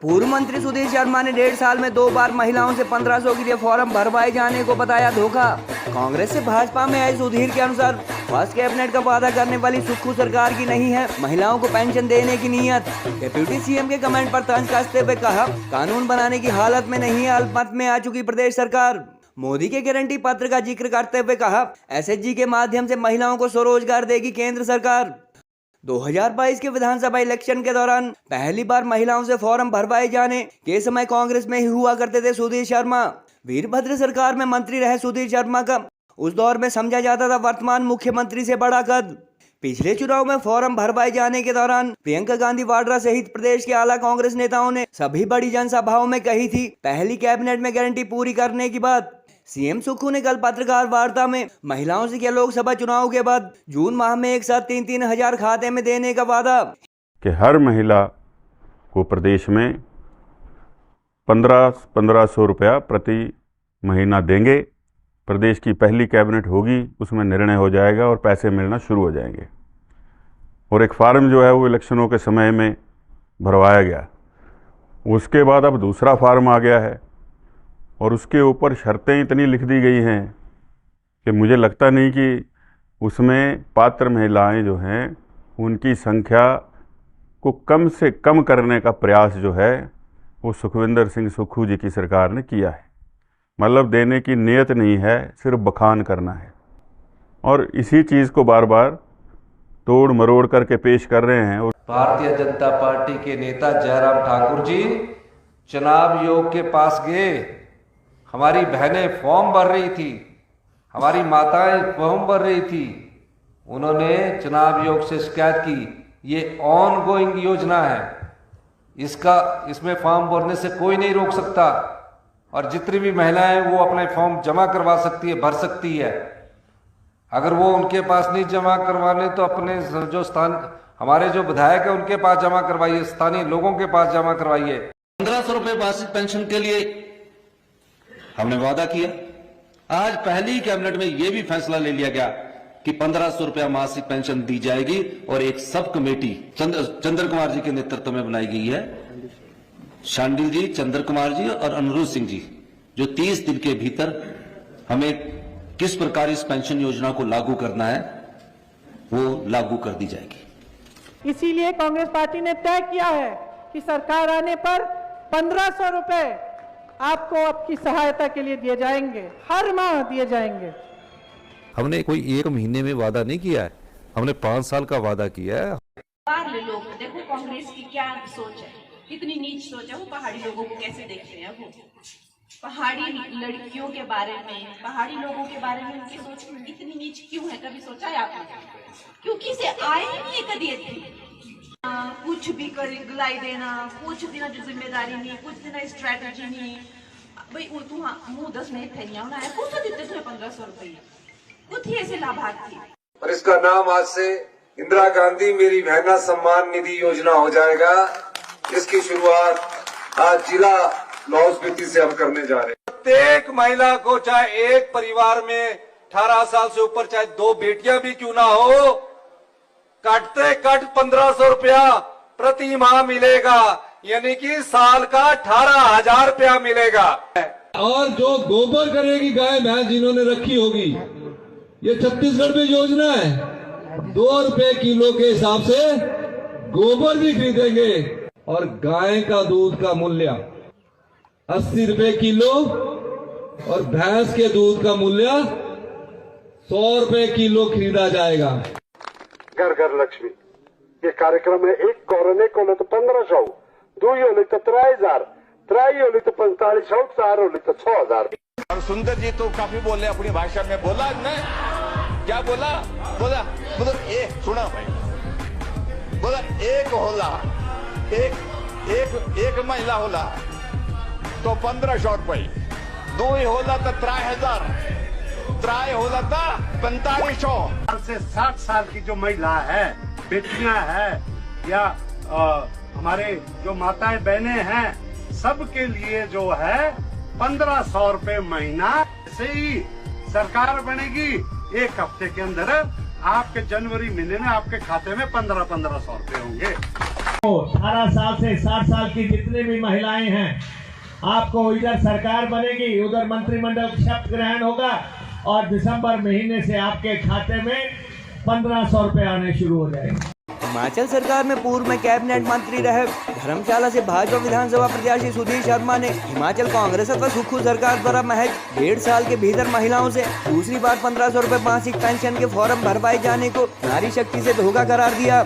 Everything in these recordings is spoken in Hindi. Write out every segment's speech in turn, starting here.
पूर्व मंत्री सुधीर शर्मा ने 1.5 साल में 2 बार महिलाओं से 1500 के लिए फॉर्म भरवाए जाने को बताया धोखा। कांग्रेस से भाजपा में आए सुधीर के अनुसार फर्स्ट कैबिनेट का वादा करने वाली सुक्खू सरकार की नहीं है महिलाओं को पेंशन देने की नीयत। डिप्टी सीएम के कमेंट पर तंज कसते हुए कहा, कानून बनाने की हालत में नहीं है, अल्पमत में आ चुकी प्रदेश सरकार। मोदी के गारंटी पत्र का जिक्र करते हुए कहा, एसएचजी के माध्यम से महिलाओं को स्वरोजगार देगी केंद्र सरकार। 2022 के विधानसभा इलेक्शन के दौरान पहली बार महिलाओं से फॉर्म भरवाए जाने के समय कांग्रेस में ही हुआ करते थे सुधीर शर्मा। वीरभद्र सरकार में मंत्री रहे सुधीर शर्मा का उस दौर में समझा जाता था वर्तमान मुख्यमंत्री से बड़ा कद। पिछले चुनाव में फॉर्म भरवाए जाने के दौरान प्रियंका गांधी वाड्रा सहित प्रदेश के आला कांग्रेस नेताओं ने सभी बड़ी जनसभाओं में कही थी पहली कैबिनेट में गारंटी पूरी करने की बात। सीएम सुक्खू ने कल पत्रकार वार्ता में महिलाओं से किया लोकसभा चुनाव के बाद जून माह में एक साथ 3-3 हजार खाते में देने का वादा कि हर महिला को प्रदेश में 1500 रुपया प्रति महीना देंगे। प्रदेश की पहली कैबिनेट होगी, उसमें निर्णय हो जाएगा और पैसे मिलना शुरू हो जाएंगे। और एक फार्म जो है वो इलेक्शनों के समय में भरवाया गया, उसके बाद अब दूसरा फार्म आ गया है और उसके ऊपर शर्तें इतनी लिख दी गई हैं कि मुझे लगता नहीं कि उसमें पात्र महिलाएं जो हैं उनकी संख्या को कम से कम करने का प्रयास जो है वो सुखविंदर सिंह सुक्खू जी की सरकार ने किया है। मतलब देने की नीयत नहीं है, सिर्फ बखान करना है और इसी चीज़ को बार बार तोड़ मरोड़ करके पेश कर रहे हैं। भारतीय जनता पार्टी के नेता जयराम ठाकुर जी चुनाव आयोग के पास गए, हमारी बहनें फॉर्म भर रही थी, हमारी माताएं फॉर्म भर रही थी, उन्होंने चुनाव आयोग से शिकायत की ये ऑन गोइंग योजना है, इसमें फॉर्म भरने से कोई नहीं रोक सकता और जितनी भी महिलाएं वो अपने फॉर्म जमा करवा सकती है, भर सकती है। अगर वो उनके पास नहीं जमा करवाने तो अपने जो हमारे जो विधायक है उनके पास जमा करवाइए, स्थानीय लोगों के पास जमा करवाइए। 1500 रुपए मासिक पेंशन के लिए हमने वादा किया। आज पहली कैबिनेट में यह भी फैसला ले लिया गया कि 1500 रुपया मासिक पेंशन दी जाएगी और एक सब कमेटी चंद्र कुमार जी के नेतृत्व में बनाई गई है। शांडिल जी, चंद्र कुमार जी और अनुरुद्ध सिंह जी, जो 30 दिन के भीतर हमें किस प्रकार इस पेंशन योजना को लागू करना है वो लागू कर दी जाएगी। इसीलिए कांग्रेस पार्टी ने तय किया है कि सरकार आने पर 1500 रुपए आपको आपकी सहायता के लिए दिए जाएंगे, हर माह दिए जाएंगे। हमने कोई 1 महीने में वादा नहीं किया है, हमने 5 साल का वादा किया है। लोग देखो कांग्रेस की क्या सोच है, कितनी नीच सोच है, वो पहाड़ी लोगों को कैसे देखते हैं। वो पहाड़ी लड़कियों के बारे में, पहाड़ी लोगों के बारे में उनकी सोच इतनी नीच क्यों है, कभी सोचा है आपने? क्योंकि से आए ही नहीं कभी थी कुछ भी कर गुलाई देना, कुछ दिन जो जिम्मेदारी नहीं, कुछ दिन स्ट्रेटेजी नहीं। भाई वो तू मुंह 10 नहीं थे नहीं है, कुछ तो देते थे 1500 रुपये, कुछ ही ऐसे लाभार्थी। और इसका नाम आज से इंदिरा गांधी मेरी बहना सम्मान निधि योजना हो जाएगा। इसकी शुरुआत आज जिला लाहौल स्पीति से हम करने जा रहे हैं। प्रत्येक महिला को, चाहे एक परिवार में 18 साल से ऊपर चाहे 2 बेटियां भी क्यों ना हो, कटते कट 1500 रुपया प्रति माह मिलेगा, यानी कि साल का 18,000 रुपया मिलेगा। और जो गोबर करेगी गाय भैंस जिन्होंने रखी होगी, ये छत्तीसगढ़ में योजना है, 2 रुपए किलो के हिसाब से गोबर भी खरीदेंगे और गाय का दूध का मूल्य 80 रुपए किलो और भैंस के दूध का मूल्य 100 रुपए किलो खरीदा जाएगा। घर घर लक्ष्मी ये कार्यक्रम है। एक कोरोने को ले तो 1500, 2 होली तो 3000, 3 होली तो 4500, 4 होली तो 6000। और सुंदर जी तो काफी बोले अपनी भाषा में, बोला मैं क्या बोला सुना भाई, बोला एक होला, एक महिला होला तो 1500 रुपये, 2 होला तो 3000, 3 होला तो 4500। से 60 साल की जो महिला है, बेटियां है या हमारे जो माताएं बहनें हैं, सबके लिए जो है 1500 रुपए महीना से ही सरकार बनेगी। 1 हफ्ते के अंदर आपके जनवरी महीने में आपके खाते में 1500 रुपए होंगे। 18 साल से 60 साल की जितनी भी महिलाएं हैं, आपको इधर सरकार बनेगी, उधर मंत्रिमंडल शपथ ग्रहण होगा और दिसंबर महीने से आपके खाते में 1500 रुपए आने शुरू हो जाएंगे। हिमाचल सरकार में पूर्व में कैबिनेट मंत्री रहे धर्मशाला से भाजपा विधानसभा प्रत्याशी सुधीर शर्मा ने हिमाचल कांग्रेस अथवा सुक्खू सरकार द्वारा महज 1.5 साल के भीतर महिलाओं से दूसरी बार 1500 रुपए मासिक पेंशन के फॉर्म भरवाए जाने को नारी शक्ति से धोखा करार दिया।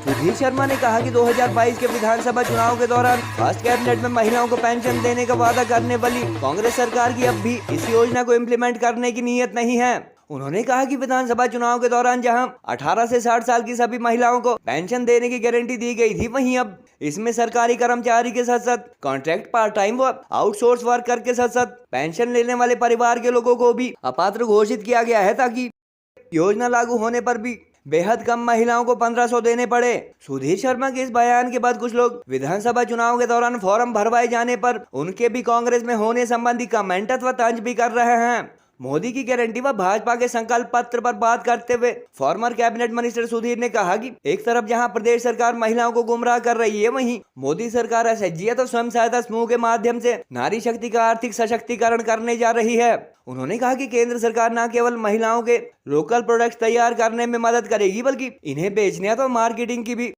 सुधीर शर्मा ने कहा कि 2022 के विधानसभा चुनाव के दौरान फर्स्ट कैबिनेट में महिलाओं को पेंशन देने का वादा करने वाली कांग्रेस सरकार की अब भी इस योजना को इम्प्लीमेंट करने की नीयत नहीं है। उन्होंने कहा कि विधानसभा चुनाव के दौरान जहां 18 से 60 साल की सभी महिलाओं को पेंशन देने की गारंटी दी गई थी, वहीं अब इसमें सरकारी कर्मचारी के साथ साथ कॉन्ट्रैक्ट, पार्ट टाइम व आउटसोर्स वर्कर के साथ साथ पेंशन लेने वाले परिवार के लोगों को भी अपात्र घोषित किया गया है, ताकि योजना लागू होने पर भी बेहद कम महिलाओं को 1500 देने पड़े। सुधीर शर्मा के इस बयान के बाद कुछ लोग विधानसभा चुनाव के दौरान फॉर्म भरवाए जाने पर उनके भी कांग्रेस में होने संबंधी कमेंट अथवा तंज भी कर रहे हैं। मोदी की गारंटी व भाजपा के संकल्प पत्र पर बात करते हुए फॉर्मर कैबिनेट मिनिस्टर सुधीर ने कहा कि एक तरफ जहां प्रदेश सरकार महिलाओं को गुमराह कर रही है, वहीं मोदी सरकार एसएचजी तो स्वयं सहायता समूह के माध्यम से नारी शक्ति का आर्थिक सशक्तिकरण करने जा रही है। उन्होंने कहा कि केंद्र सरकार न केवल महिलाओं के लोकल प्रोडक्ट्स तैयार करने में मदद करेगी, बल्कि इन्हें बेचने अथवा मार्केटिंग की भी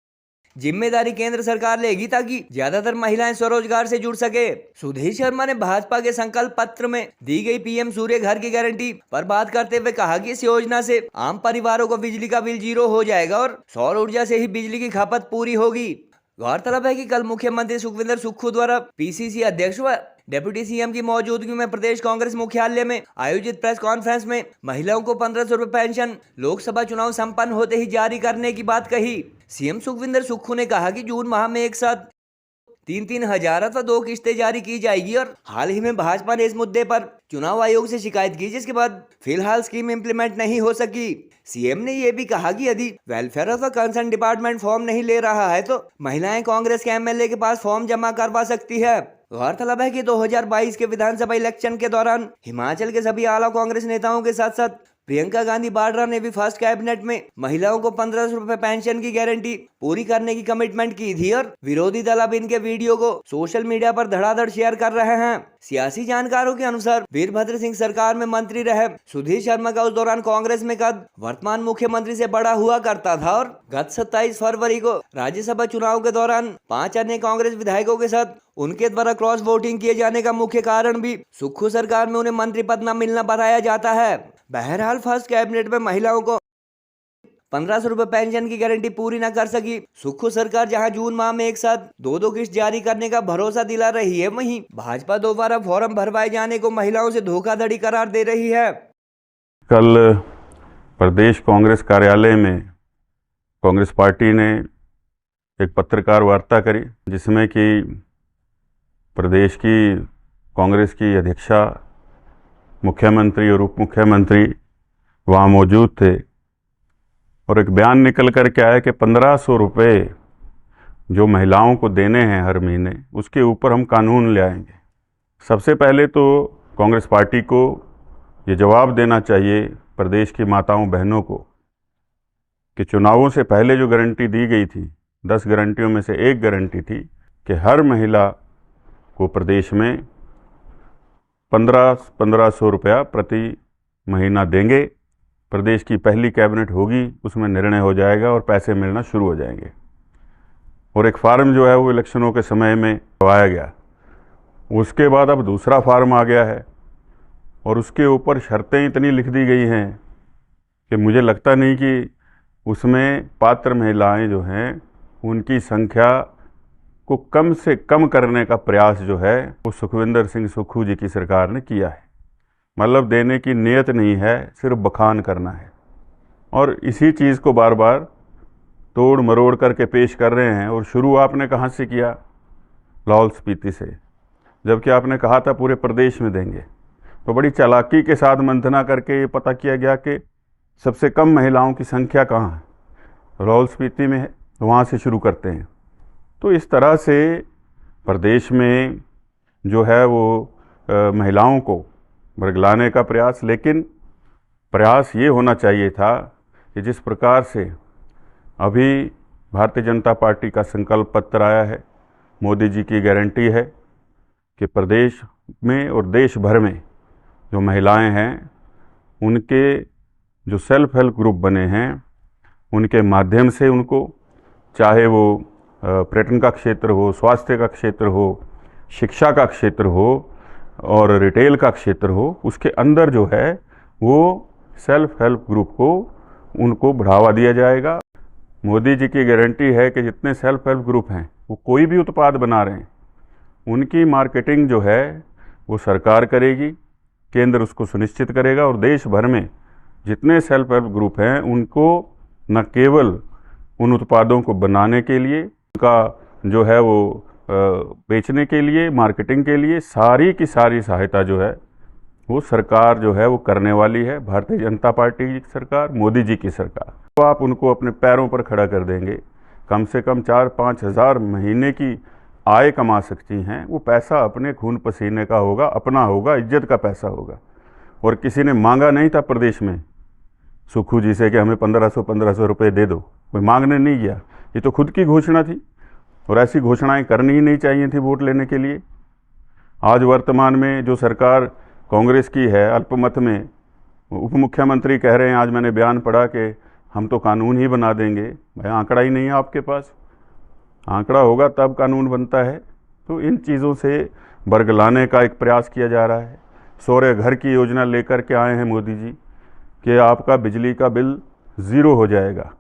जिम्मेदारी केंद्र सरकार लेगी, ताकि ज्यादातर महिलाएं स्वरोजगार से जुड़ सके। सुधीर शर्मा ने भाजपा के संकल्प पत्र में दी गई पीएम सूर्य घर की गारंटी पर बात करते हुए कहा कि इस योजना से आम परिवारों को बिजली का बिल 0 हो जाएगा और सौर ऊर्जा से ही बिजली की खपत पूरी होगी। गौरतलब है कि कल मुख्यमंत्री सुखविंदर सुक्खू द्वारा पीसीसी अध्यक्ष व डिप्टी सीएम की मौजूदगी में प्रदेश कांग्रेस मुख्यालय में आयोजित प्रेस कॉन्फ्रेंस में महिलाओं को 1500 रुपए पेंशन लोकसभा चुनाव संपन्न होते ही जारी करने की बात कही। सीएम सुखविंदर सुक्खू ने कहा कि जून माह में एक साथ 3-3 हजार अथवा 2 किस्तें जारी की जाएगी और हाल ही में भाजपा ने इस मुद्दे पर चुनाव आयोग से शिकायत की, जिसके बाद फिलहाल स्कीम इम्प्लीमेंट नहीं हो सकी। सीएम ने यह भी कहा कि यदि वेलफेयर अथवा कंसर्न डिपार्टमेंट फॉर्म नहीं ले रहा है तो महिलाएं कांग्रेस के एमएलए के पास फॉर्म जमा करवा सकती है। गौरतलब है कि 2022 के विधानसभा इलेक्शन के दौरान हिमाचल के सभी आला कांग्रेस नेताओं के साथ साथ प्रियंका गांधी वाड्रा ने भी फर्स्ट कैबिनेट में महिलाओं को 1500 रुपए पेंशन की गारंटी पूरी करने की कमिटमेंट की थी और विरोधी दल अब इनके वीडियो को सोशल मीडिया पर धड़ाधड़ शेयर कर रहे हैं। सियासी जानकारों के अनुसार वीरभद्र सिंह सरकार में मंत्री रहे सुधीर शर्मा का उस दौरान कांग्रेस में कद वर्तमान मुख्यमंत्री से बड़ा हुआ करता था और गत 27 फरवरी को राज्यसभा चुनाव के दौरान 5 अन्य कांग्रेस विधायकों के साथ उनके द्वारा क्रॉस वोटिंग किए जाने का मुख्य कारण भी सुक्खू सरकार में उन्हें मंत्री पद न मिलना बताया जाता है। बहरहाल फर्स्ट कैबिनेट में महिलाओं को 1500 रुपए पेंशन की गारंटी पूरी न कर सकी सुक्खू सरकार जहां जून माह में एक साथ 2-2 किस्त जारी करने का भरोसा दिला रही है, वहीं भाजपा दोबारा फॉर्म भरवाए जाने को महिलाओं से धोखाधड़ी करार दे रही है। कल प्रदेश कांग्रेस कार्यालय में कांग्रेस पार्टी ने एक पत्रकार वार्ता करी, जिसमें कि प्रदेश की कांग्रेस की अध्यक्षा, मुख्यमंत्री और उप मुख्यमंत्री वहाँ मौजूद थे और एक बयान निकल कर के आया कि 1500 रुपये जो महिलाओं को देने हैं हर महीने, उसके ऊपर हम कानून ले आएंगे। सबसे पहले तो कांग्रेस पार्टी को ये जवाब देना चाहिए प्रदेश की माताओं बहनों को कि चुनावों से पहले जो गारंटी दी गई थी, 10 गारंटियों में से एक गारंटी थी कि हर महिला को प्रदेश में 1500 रुपया प्रति महीना देंगे। प्रदेश की पहली कैबिनेट होगी, उसमें निर्णय हो जाएगा और पैसे मिलना शुरू हो जाएंगे। और एक फार्म जो है वो इलेक्शनों के समय में आया गया, उसके बाद अब दूसरा फार्म आ गया है और उसके ऊपर शर्तें इतनी लिख दी गई हैं कि मुझे लगता नहीं कि उसमें पात्र महिलाएं जो हैं उनकी संख्या को कम से कम करने का प्रयास जो है वो सुखविंदर सिंह सुक्खू जी की सरकार ने किया है। मतलब देने की नीयत नहीं है, सिर्फ बखान करना है और इसी चीज़ को बार बार तोड़ मरोड़ करके पेश कर रहे हैं। और शुरू आपने कहाँ से किया? लाहौल स्पीति से, जबकि आपने कहा था पूरे प्रदेश में देंगे। तो बड़ी चालाकी के साथ मंथना करके ये पता किया गया कि सबसे कम महिलाओं की संख्या कहाँ है, लाहौल स्पीति में है, वहाँ से शुरू करते हैं। तो इस तरह से प्रदेश में जो है वो महिलाओं को बरगलाने का प्रयास, लेकिन प्रयास ये होना चाहिए था कि जिस प्रकार से अभी भारतीय जनता पार्टी का संकल्प पत्र आया है। मोदी जी की गारंटी है कि प्रदेश में और देश भर में जो महिलाएं हैं उनके जो सेल्फ हेल्प ग्रुप बने हैं उनके माध्यम से उनको, चाहे वो पर्यटन का क्षेत्र हो, स्वास्थ्य का क्षेत्र हो, शिक्षा का क्षेत्र हो और रिटेल का क्षेत्र हो, उसके अंदर जो है वो सेल्फ हेल्प ग्रुप को उनको बढ़ावा दिया जाएगा। मोदी जी की गारंटी है कि जितने सेल्फ हेल्प ग्रुप हैं वो कोई भी उत्पाद बना रहे हैं उनकी मार्केटिंग जो है वो सरकार करेगी, केंद्र उसको सुनिश्चित करेगा और देश भर में जितने सेल्फ हेल्प ग्रुप हैं उनको न केवल उन उत्पादों को बनाने के लिए, उनका जो है वो बेचने के लिए, मार्केटिंग के लिए सारी की सारी सहायता जो है वो सरकार जो है वो करने वाली है। भारतीय जनता पार्टी की सरकार, मोदी जी की सरकार। तो आप उनको अपने पैरों पर खड़ा कर देंगे। कम से कम 4-5 हज़ार महीने की आय कमा सकती हैं। वो पैसा अपने खून पसीने का होगा, अपना होगा, इज्जत का पैसा होगा। और किसी ने मांगा नहीं था प्रदेश में सुक्खू जी से कि हमें 1500 रुपये दे दो, कोई मांगने नहीं गया। ये तो खुद की घोषणा थी और ऐसी घोषणाएं करनी ही नहीं चाहिए थी वोट लेने के लिए। आज वर्तमान में जो सरकार कांग्रेस की है, अल्पमत में उप मुख्यमंत्री कह रहे हैं, आज मैंने बयान पढ़ा कि हम तो कानून ही बना देंगे। भाई आंकड़ा ही नहीं है आपके पास, आंकड़ा होगा तब कानून बनता है। तो इन चीज़ों से बरगलाने का एक प्रयास किया जा रहा है। सौर्य घर की योजना लेकर के आए हैं मोदी जी कि आपका बिजली का बिल 0 हो जाएगा।